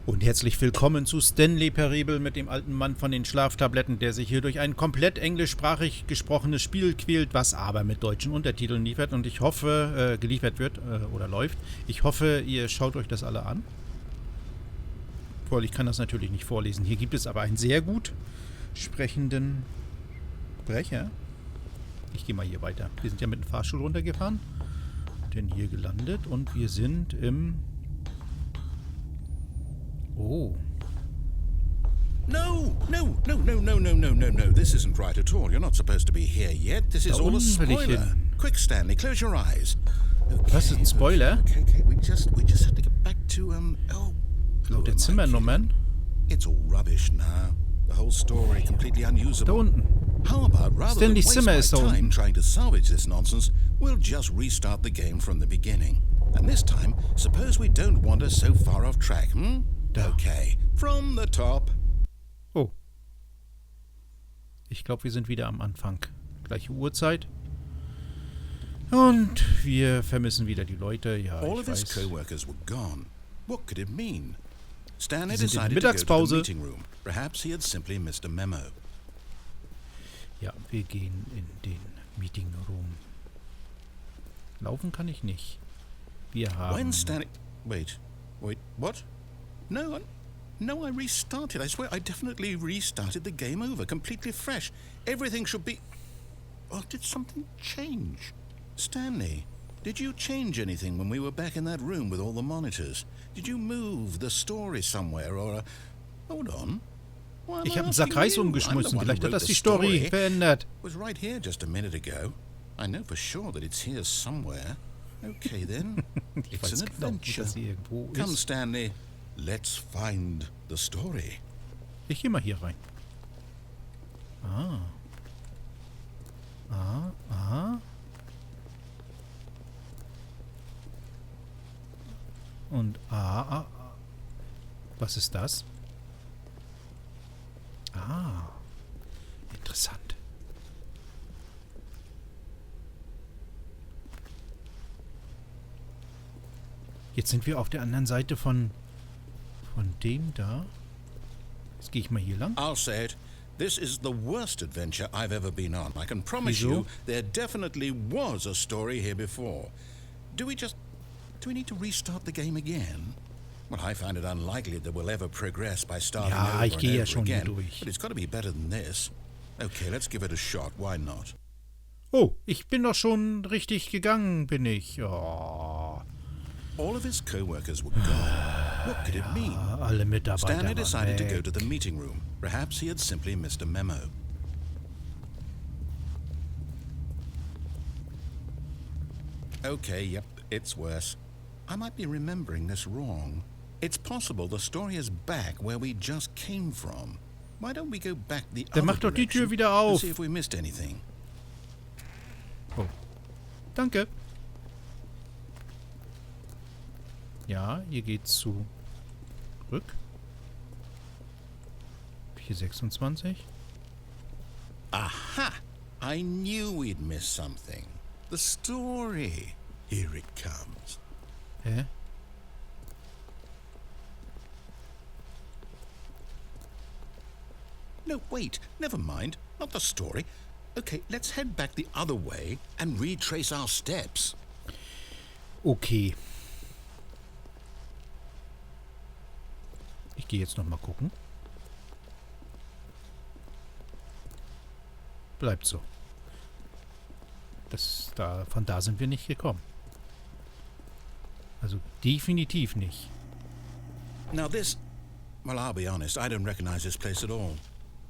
Und herzlich willkommen zu Stanley Parable mit dem alten Mann von den Schlaftabletten, der sich hier durch ein komplett englischsprachig gesprochenes Spiel quält, was aber mit deutschen Untertiteln liefert und ich hoffe, geliefert wird oder läuft. Ich hoffe, ihr schaut euch das alle an. Weil ich kann das natürlich nicht vorlesen. Hier gibt es aber einen sehr gut sprechenden Sprecher. Ich gehe mal hier weiter. Wir sind ja mit dem Fahrstuhl runtergefahren, denn hier gelandet und wir sind im... Oh. No. This isn't right at all. You're not supposed to be here yet. This is all a spoiler. Quick, Stanley, close your eyes. Okay. Was ist ein Spoiler? Okay. We just have to get back to Laut der Zimmernummern. It's all rubbish now. The whole story completely unusable. Da unten. How about rather than Stanley's Zimmer ist waste da my time unten. trying to salvage this nonsense, we'll just restart the game from the beginning. And this time, suppose we don't wander so far off track, hmm? Da. Okay, from the top. Oh. Ich glaube, wir sind wieder am Anfang. Gleiche Uhrzeit. Und wir vermissen wieder die Leute. Ja, All ich of his weiß. co-workers were gone. What could it mean? Stanley Sie sind in decided to go to the Mittagspause. meeting room. Perhaps he had simply missed a memo. Ja, wir gehen in den Meeting Room. Laufen kann ich nicht. Wir haben... When Stanley... Wait, what? No, I restarted. I swear I definitely restarted the game over, completely fresh. Everything should be... Or did something change? Stanley, did you change anything when we were back in that room with all the monitors? Did you move the story somewhere or... Hold on. Why am Ich I habe einen Sack asking Reis you? I'm umgeschmissen. the one who Vielleicht hat wrote das the die Story story. verändert. Was right here just a minute ago. I know for sure that it's here somewhere. Okay then. Ich It's weiß an genau, wo adventure. das hier irgendwo Come, ist. Stanley. Let's find the story. Ich gehe mal hier rein. Und Was ist das? Interessant. Jetzt sind wir auf der anderen Seite von dem da. Jetzt gehe ich mal hier lang. I'll say it. This is the worst adventure I've ever been on. I can promise Wieso? you there definitely was a story here before. Do we need to restart the game again? Well, I find it unlikely that we'll ever progress by starting Ja, over ich and gehe ja over schon hier again. durch. But it's got to be better than this. Okay, let's give it a shot. Why not? Oh, ich bin doch schon richtig gegangen, bin ich. Oh. All of his co-workers were gone. What could it mean? Alle Mitarbeiter Stanley waren decided to go weg. to the meeting room. Perhaps he had simply missed a memo. Okay, yep, it's worse. I might be remembering this wrong. It's possible the story is back where we just came from. Why don't we go back the Dann other mach doch die Tür direction wieder and auf. see if we missed anything? Oh. Danke. Ja, hier geht's zurück. 426. Aha! I knew we'd missed something. The story. Here it comes. Hä? No, wait, never mind. Not the story. Okay, let's head back the other way and retrace our steps. Okay. Ich gehe jetzt noch mal gucken. Bleibt so. Von da sind wir nicht gekommen. Also definitiv nicht. Now this... Well, I'll be honest, I don't recognize this place at all.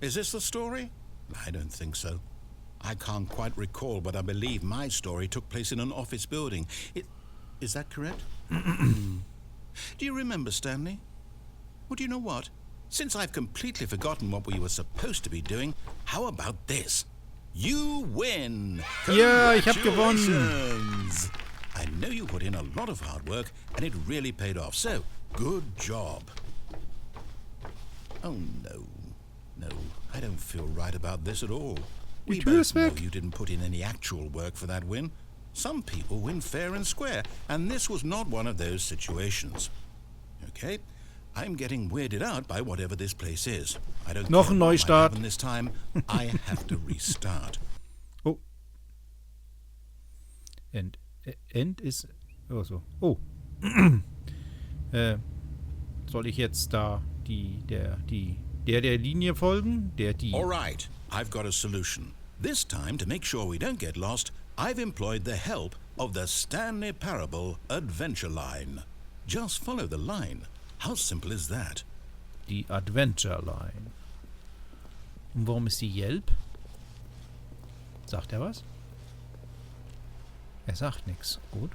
Is this the story? I don't think so. I can't quite recall, but I believe my story took place in an office building. Is that correct? Do you remember, Stanley? Well, do you know what? Since I've completely forgotten what we were supposed to be doing, how about this? You win! Ja, ich hab gewonnen! Congratulations! I know you put in a lot of hard work, and it really paid off, so good job. Oh, no. No, I don't feel right about this at all. We Tür both ist know weg. you didn't put in any actual work for that win. Some people win fair and square, and this was not one of those situations. Okay, I'm getting weirded out by whatever this place is. I don't Noch care ein what might Neustart. happen this time. I have to restart. Oh. End ist... Oh, so. Oh. Soll ich jetzt da der Linie folgen? All right, I've got a solution. This time, to make sure we don't get lost, I've employed the help of the Stanley Parable Adventure Line. Just follow the line. How simple is that? Die Adventure Line. Und warum ist die Yelp? Sagt er was? Er sagt nichts. Gut.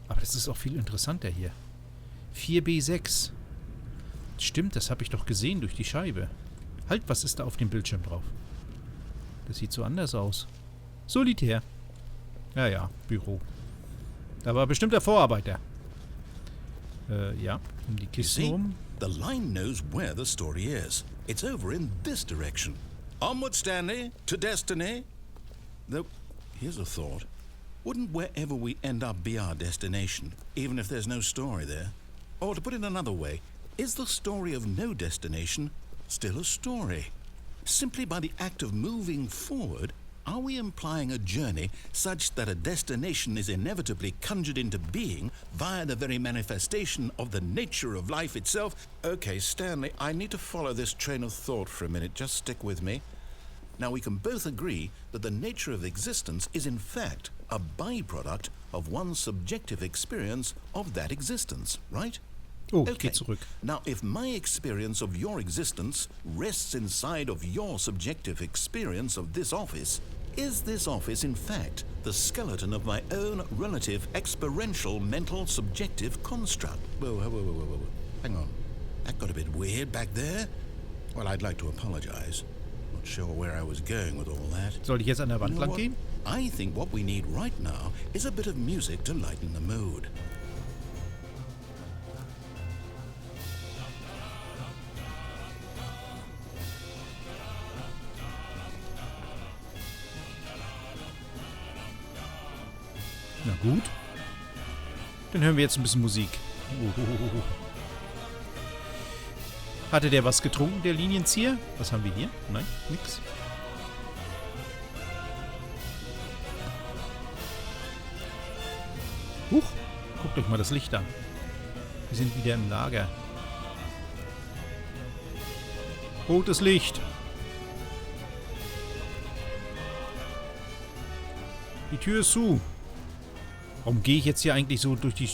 Aber das ist auch viel interessanter hier. 4B6. Stimmt, das habe ich doch gesehen durch die Scheibe. Halt, was ist da auf dem Bildschirm drauf? Das sieht so anders aus. Solitär. Ja, Büro. Da war bestimmt der Vorarbeiter. Ja, um die Kiste rum. The line knows where the story is. It's over in this direction. Onward, Stanley, to destiny. Though, here's a thought. Wouldn't wherever we end up be our destination, even if there's no story there? Or to put it another way, is the story of no destination still a story? Simply by the act of moving forward, are we implying a journey such that a destination is inevitably conjured into being via the very manifestation of the nature of life itself? Okay, Stanley, I need to follow this train of thought for a minute. Just stick with me. Now, we can both agree that the nature of existence is in fact a byproduct of one's subjective experience of that existence, right? Oh, Okay. geht zurück. Now, if my experience of your existence rests inside of your subjective experience of this office, is this office in fact the skeleton of my own relative experiential mental subjective construct? Whoa. Hang on. That got a bit weird back there. Well, I'd like to apologize. Not sure where I was going with all that. Soll ich jetzt an der Wand You know lang what? gehen? I think what we need right now is a bit of music to lighten the mood. Na gut. Dann hören wir jetzt ein bisschen Musik. Hatte der was getrunken, der Linienzieher? Was haben wir hier? Nein, nix. Huch, guckt euch mal das Licht an. Wir sind wieder im Lager. Rotes Licht. Die Tür ist zu. Warum gehe ich jetzt hier eigentlich so durch die...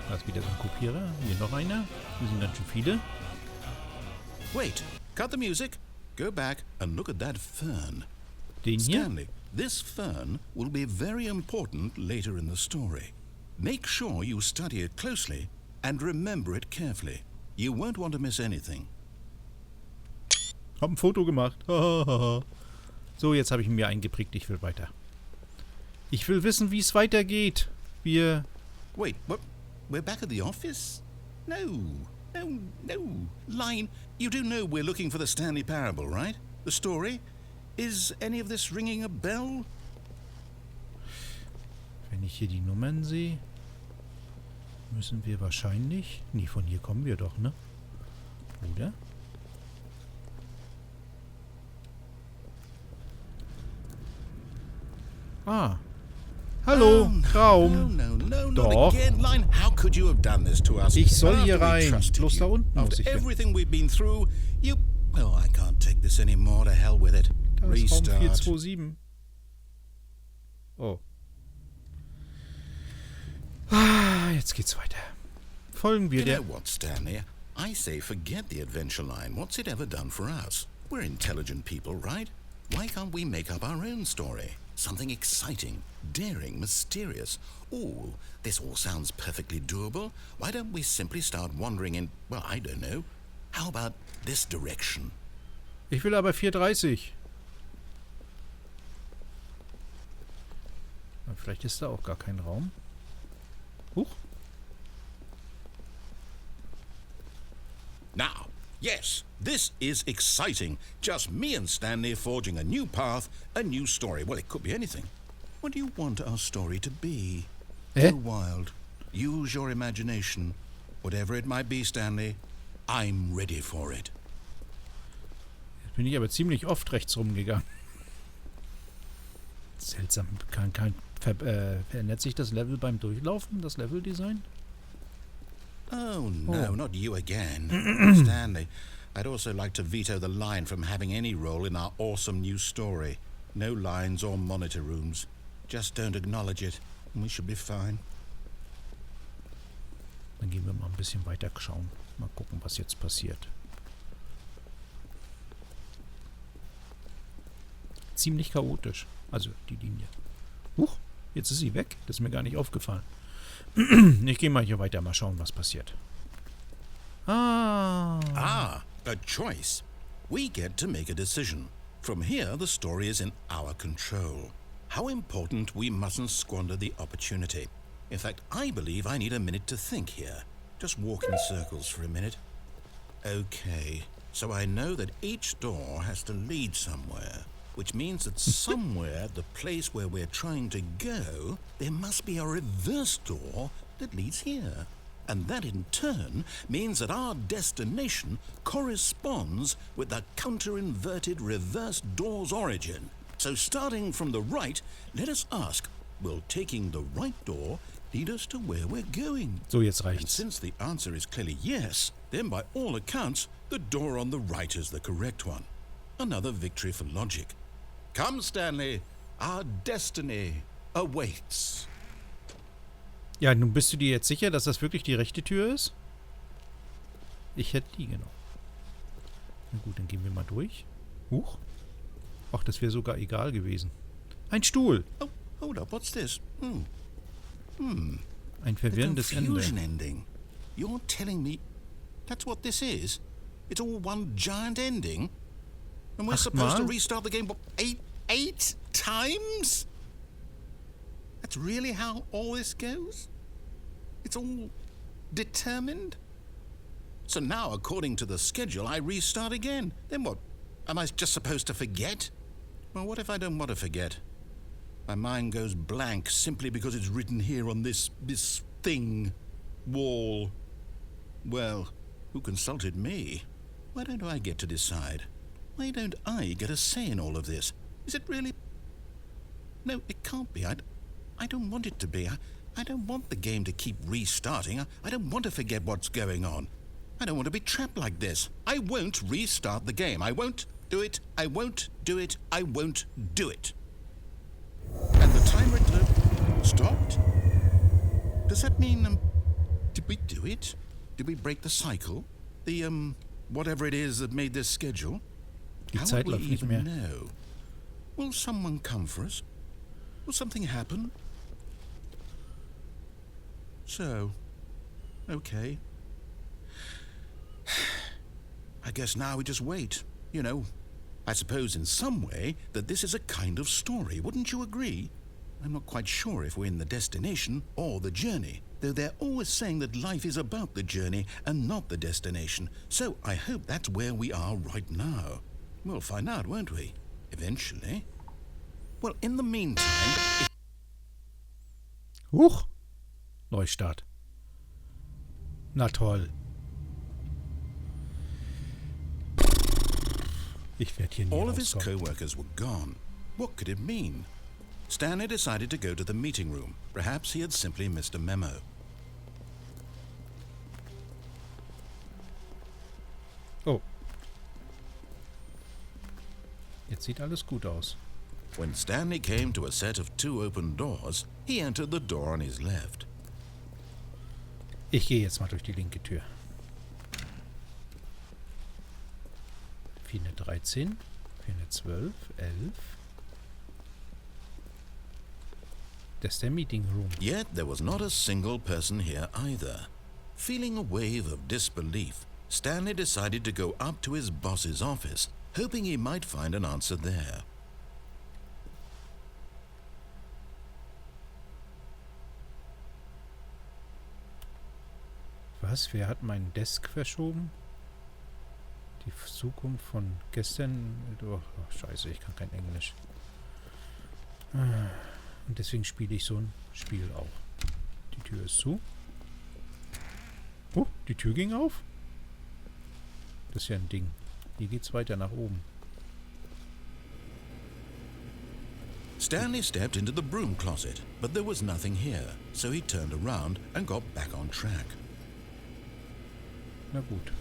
Da ist wieder so ein Kopierer. Hier noch einer. Hier sind ganz schön viele. Wait, cut the music. Go back and look at that fern. Den hier? Stanley, this fern will be very important later in the story. Make sure you study it closely and remember it carefully. You won't want to miss anything. Hab ein Foto gemacht. So, jetzt habe ich mir eingeprägt. Ich will weiter. Ich will wissen, wie es weitergeht. Wir... Wait, what? We're back at the office? No. Line, you do know we're looking for the Stanley Parable, right? The story? Is any of this ringing a bell? Wenn ich hier die Nummern sehe, müssen wir wahrscheinlich... Nee, von hier kommen wir doch, ne? Oder? Ah. Hallo, Raum. No, not Doch. again, Line. How could you have done this to us? Ich soll hier After we rein. trusted Bloß da you. unten muss After ich hin. everything we've been through, you... Oh, I can't take this anymore. To hell with it. Da ist Raum Restart. 427. Oh. Ah, jetzt geht's weiter. Folgen wir You der... know what, Stanley? I say forget the adventure line. What's it ever done for us? We're intelligent people, right? Why can't we make up our own story? Something exciting, daring, mysterious. Oh, this all sounds perfectly doable. Why don't we simply start wandering in, well, I don't know. How about this direction? Ich will aber 430. Vielleicht ist da auch gar kein Raum. Huch. Now, yes, this is exciting. Just me and Stanley forging a new path, a new story. Well, it could be anything. What do you want our story to be? Eh? Too wild. Use your imagination. Whatever it might be, Stanley, I'm ready for it. Jetzt bin ich aber ziemlich oft rechts rumgegangen. Seltsam. Verändert sich das Level beim Durchlaufen, das Leveldesign? Oh, no, not you again. Stanley, I'd also like to veto the line from having any role in our awesome new story. No lines or monitor rooms. Just don't acknowledge it, and we should be fine. Dann gehen wir mal ein bisschen weiter schauen. Mal gucken, was jetzt passiert. Ziemlich chaotisch. Also die Linie. Huch, jetzt ist sie weg. Das ist mir gar nicht aufgefallen. Ich gehe mal hier weiter, mal schauen, was passiert. Ah, a choice. We get to make a decision. From here, the story is in our control. How important we mustn't squander the opportunity. In fact, I believe I need a minute to think here. Just walk in circles for a minute. Okay, so I know that each door has to lead somewhere, which means that somewhere at the place where we're trying to go, there must be a reverse door that leads here. And that in turn means that our destination corresponds with the counter-inverted reverse door's origin. So starting from the right, let us ask, will taking the right door lead us to where we're going? So, jetzt And reicht's. since the answer is clearly yes, then by all accounts, the door on the right is the correct one. Another victory for logic. Come, Stanley, our destiny awaits. Ja, nun bist du dir jetzt sicher, dass das wirklich die rechte Tür ist? Ich hätte die genommen. Na gut, dann gehen wir mal durch. Huch. Ach, das wäre sogar egal gewesen. Ein Stuhl. Oh, hold up, what's this? Ein The verwirrendes confusion Ende. ending. You're telling me that's what this is? It's all one giant ending? And we're supposed to Achtmal? restart the game, what, eight times? That's really how all this goes? It's all determined? So now, according to the schedule, I restart again. Then what? Am I just supposed to forget? Well, what if I don't want to forget? My mind goes blank simply because it's written here on this thing, wall. Well, who consulted me? Why don't I get to decide? Why don't I get a say in all of this? Is it really? No, it can't be. I don't want it to be. I don't want the game to keep restarting. I don't want to forget what's going on. I don't want to be trapped like this. I won't restart the game. I won't do it. I won't do it. I won't do it. And the timer stopped? Does that mean, did we do it? Did we break the cycle? The, whatever it is that made this schedule? Die How Zeit will we läuft nicht even mehr. know? Will someone come for us? Will something happen? So, okay. I guess now we just wait. You know, I suppose in some way that this is a kind of story, wouldn't you agree? I'm not quite sure if we're in the destination or the journey, though they're always saying that life is about the journey and not the destination. So I hope that's where we are right now. We'll find out, won't we? Eventually. Well, in the meantime... Huch. Neustart. Na toll. Ich werde hier nie All of his rauskommen. co-workers were gone. What could it mean? Stanley decided to go to the meeting room. Perhaps he had simply missed a memo. Oh. Jetzt sieht alles gut aus. When Stanley came to a set of 2 open doors, he entered the door on his left. Ich gehe jetzt mal durch die linke Tür. 413, 412, 11. Das ist der Meeting Room. Yet there was not a single person here either. Feeling a wave of disbelief, Stanley decided to go up to his boss's office, hoping he might find an answer there. Was? Wer hat meinen Desk verschoben? Die Zukunft von gestern... Oh, scheiße, ich kann kein Englisch. Und deswegen spiele ich so ein Spiel auch. Die Tür ist zu. Oh, die Tür ging auf? Das ist ja ein Ding. Hier geht's weiter nach oben. Stanley stepped into the broom closet, but there was nothing here, so he turned around and got back on track. Na gut.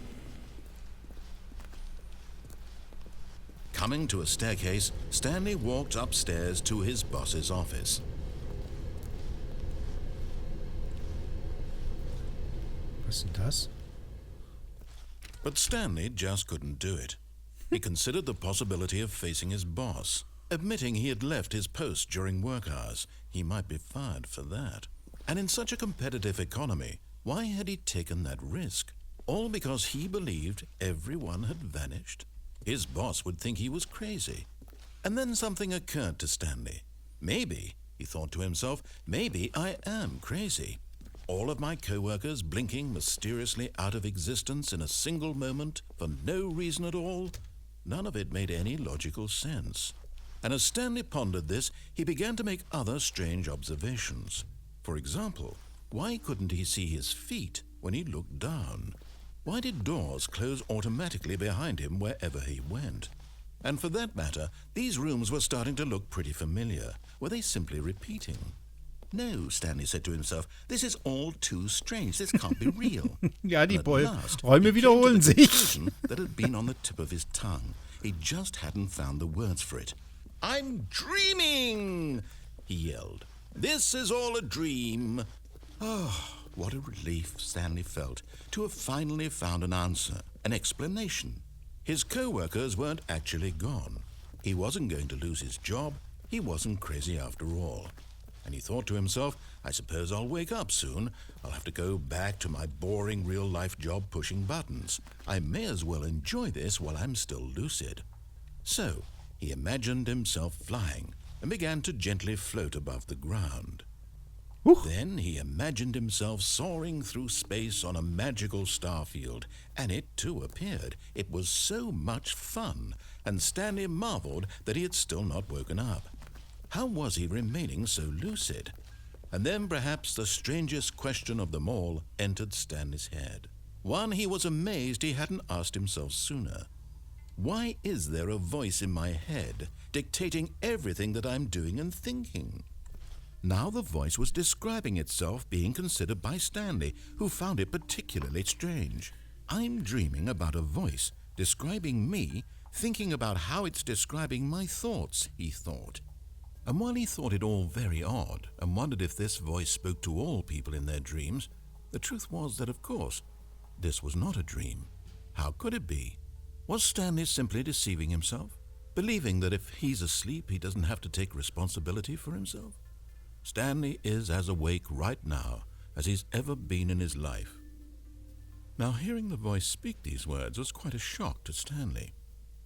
Coming to a staircase, Stanley walked upstairs to his boss's office. Was ist denn das? But Stanley just couldn't do it. He considered the possibility of facing his boss. Admitting he had left his post during work hours, he might be fired for that. And in such a competitive economy, why had he taken that risk? All because he believed everyone had vanished? His boss would think he was crazy. And then something occurred to Stanley. Maybe, he thought to himself, maybe I am crazy. All of my co-workers blinking mysteriously out of existence in a single moment for no reason at all? None of it made any logical sense. And as Stanley pondered this, he began to make other strange observations. For example, why couldn't he see his feet when he looked down? Why did doors close automatically behind him wherever he went? And for that matter, these rooms were starting to look pretty familiar. Were they simply repeating? No, Stanley said to himself, this is all too strange. This can't be real. Ja, die And at last, he Räume came to wiederholen the sich. conclusion that had been on the tip of his tongue. He just hadn't found the words for it. I'm dreaming, he yelled. This is all a dream. Oh, what a relief Stanley felt to have finally found an answer, an explanation. His co-workers weren't actually gone. He wasn't going to lose his job. He wasn't crazy after all. And he thought to himself, I suppose I'll wake up soon. I'll have to go back to my boring real-life job pushing buttons. I may as well enjoy this while I'm still lucid. So, he imagined himself flying and began to gently float above the ground. Then he imagined himself soaring through space on a magical star field, and it too appeared. It was so much fun, and Stanley marveled that he had still not woken up. How was he remaining so lucid? And then perhaps the strangest question of them all entered Stanley's head. One he was amazed he hadn't asked himself sooner. Why is there a voice in my head dictating everything that I'm doing and thinking? Now the voice was describing itself being considered by Stanley, who found it particularly strange. I'm dreaming about a voice describing me, thinking about how it's describing my thoughts, he thought. And while he thought it all very odd and wondered if this voice spoke to all people in their dreams, the truth was that, of course, this was not a dream. How could it be? Was Stanley simply deceiving himself, believing that if he's asleep he doesn't have to take responsibility for himself? Stanley is as awake right now as he's ever been in his life. Now, hearing the voice speak these words was quite a shock to Stanley.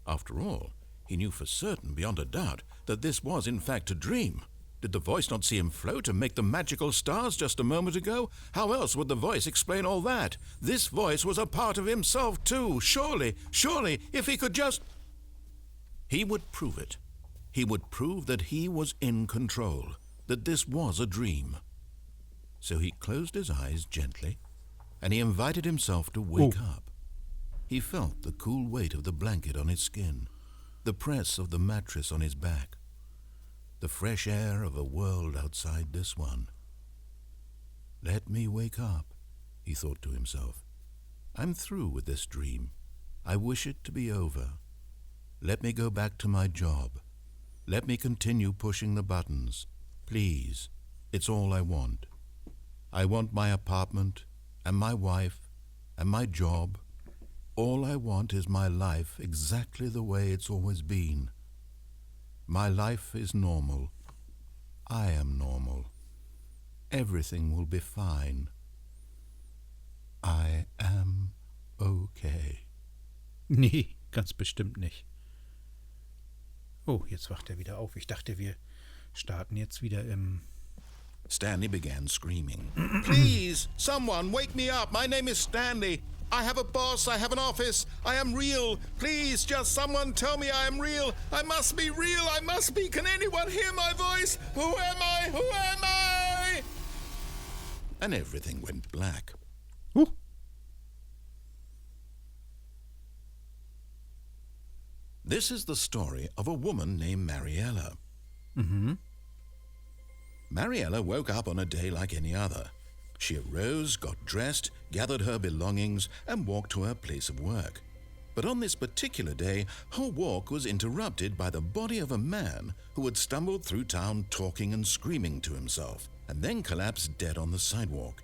After all, he knew for certain, beyond a doubt, that this was in fact a dream. Did the voice not see him float and make the magical stars just a moment ago? How else would the voice explain all that? This voice was a part of himself too. Surely, if he could just... He would prove it. He would prove that he was in control, that this was a dream. So he closed his eyes gently, and he invited himself to wake up. He felt the cool weight of the blanket on his skin, the press of the mattress on his back, the fresh air of a world outside this one. Let me wake up, he thought to himself. I'm through with this dream. I wish it to be over. Let me go back to my job. Let me continue pushing the buttons. Please, it's all I want. I want my apartment, and my wife, and my job. All I want is my life exactly the way it's always been. My life is normal. I am normal. Everything will be fine. I am okay. Nee, ganz bestimmt nicht. Oh, jetzt wacht er wieder auf. Ich dachte, wir starten jetzt wieder im... Stanley began screaming. Please, someone, wake me up. My name is Stanley. I have a boss. I have an office. I am real. Please, just someone tell me I am real. I must be real. I must be. Can anyone hear my voice? Who am I? Who am I? And everything went black. This is the story of a woman named Mariella. Mariella woke up on a day like any other. She arose, got dressed, gathered her belongings, and walked to her place of work. But on this particular day, her walk was interrupted by the body of a man who had stumbled through town talking and screaming to himself, and then collapsed dead on the sidewalk.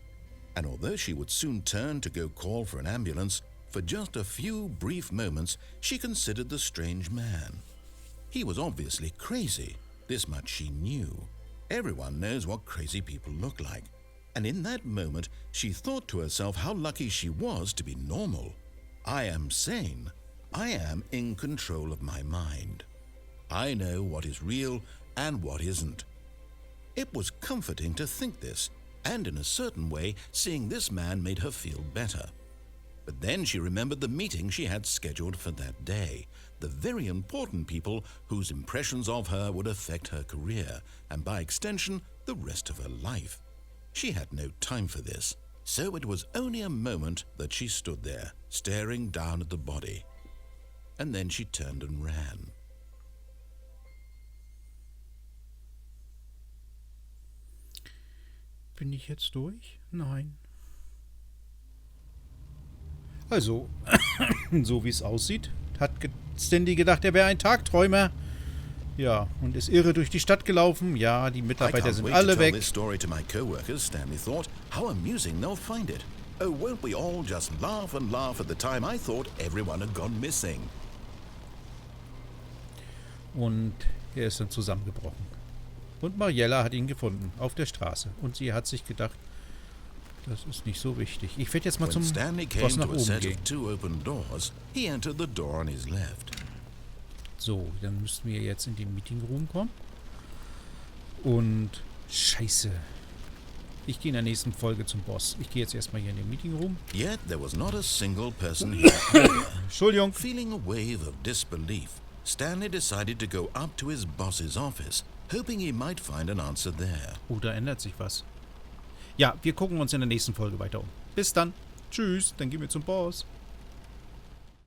And although she would soon turn to go call for an ambulance, for just a few brief moments she considered the strange man. He was obviously crazy, this much she knew. Everyone knows what crazy people look like. And in that moment, she thought to herself how lucky she was to be normal. I am sane. I am in control of my mind. I know what is real and what isn't. It was comforting to think this, and in a certain way, seeing this man made her feel better. But then she remembered the meeting she had scheduled for that day, the very important people whose impressions of her would affect her career, and by extension, the rest of her life. She had no time for this, so it was only a moment that she stood there, staring down at the body. And then she turned and ran. Bin ich jetzt durch? Nein. Also, so wie es aussieht, hat Stanley gedacht, er wäre ein Tagträumer. Ja, und ist irre durch die Stadt gelaufen. Ja, die Mitarbeiter sind alle weg. This story to my co-workers, Stanley thought. How amusing they'll find it. Oh, won't we all just laugh and laugh at the time I thought everyone had gone missing. Und er ist dann zusammengebrochen. Und Mariella hat ihn gefunden, auf der Straße. Und sie hat sich gedacht, das ist nicht so wichtig. Ich werde jetzt mal zum Boss nach oben gehen. So, dann müssten wir jetzt in den Meeting Room kommen. Und scheiße. Ich gehe in der nächsten Folge zum Boss. Ich gehe jetzt erstmal hier in den Meeting Room. Yet there was not a single person here. Entschuldigung. Feeling a wave of disbelief, Stanley decided to go up to his boss's office, hoping he might find an answer there. Oh, da ändert sich was. Ja, wir gucken uns in der nächsten Folge weiter um. Bis dann. Tschüss, dann gehen wir zum Boss.